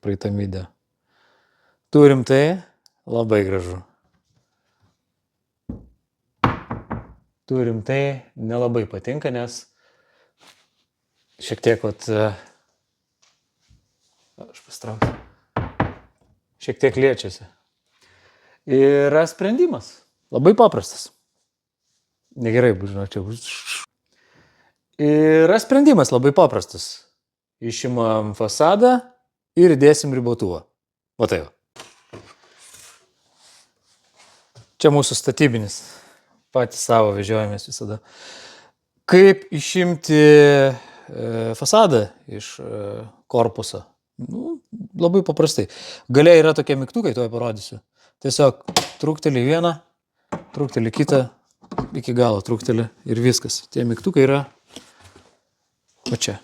praeitam video. Turim tai, labai gražu. Turim tai, nelabai patinka, nes šiek tiek, aš pastrauksiu, šiek tiek liečiasi. Yra sprendimas, labai paprastas. Negerai, žinau, čia. Yra sprendimas labai paprastas. Išimam fasadą ir įdėsim ribotuvą. Va tai va. Čia mūsų statybinis. Patys savo vežiojamės visada. Kaip išimti fasadą iš korpuso? Labai paprastai. Galia yra tokie mygtukai, tuoj parodysiu. Tiesiog trukteli vieną, trukteli kitą, iki galo trukteli ir viskas. Tie mygtukai yra va čia.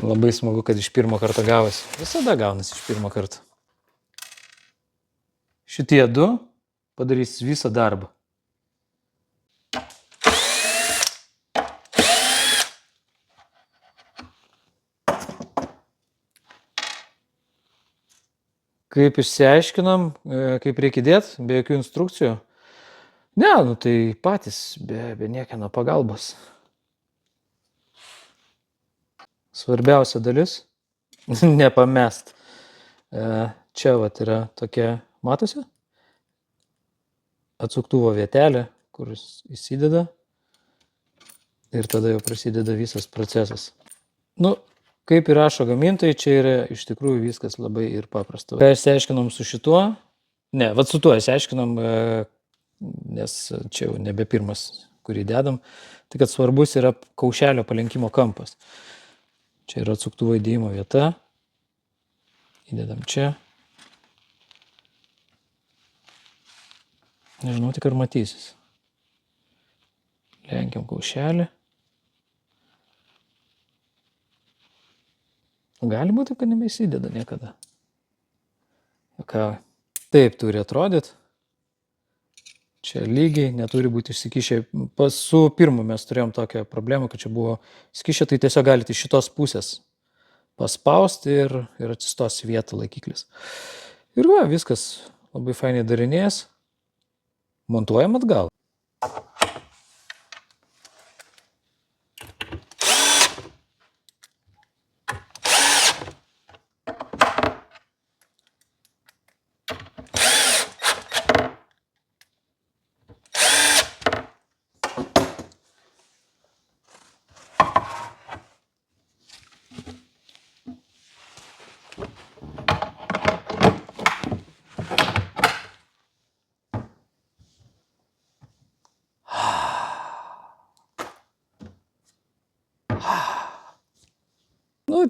Labai smagu, kad iš pirmo karto gavosi. Visada gaunasi iš pirmo karto. Šitie du padarys visą darbą. Kaip išsiaiškinom, kaip reikia dėti, be jokių instrukcijų. Ne, tai patys, be niekieno pagalbos. Svarbiausia dalis – nepamest. Čia yra tokia, matosi? Atsuktuvo vietelė, kur įsideda ir tada jau prasideda visas procesas. Kaip ir rašo gamintojai, čia yra iš tikrųjų viskas labai ir paprasta. Ką išsiaiškinom su šituo? Ne, su tuo išsiaiškinom, nes čia jau nebe pirmas, kurį dedam. Tai kad svarbus yra kaušelio palenkimo kampas. Čia yra atsuktuvo įdėjimo vieta. Įdedam čia. Nežinau, tik ar matysis. Lenkiam kaušelį. Gali būti, kad nebeįsideda niekada. Taip turi atrodyti. Čia lygiai, neturi būti išsikišę. Su pirmu mes turėjom tokią problemą, kad čia buvo skišę, tai tiesiog galite iš šitos pusės paspausti ir atsistos į vietą laikiklis. Ir viskas labai fainiai darinės. Montuojam atgal.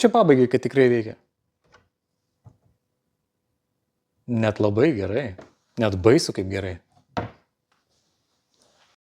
Čia pabaigai, kad tikrai veikia. Net labai gerai. Net baisu kaip gerai.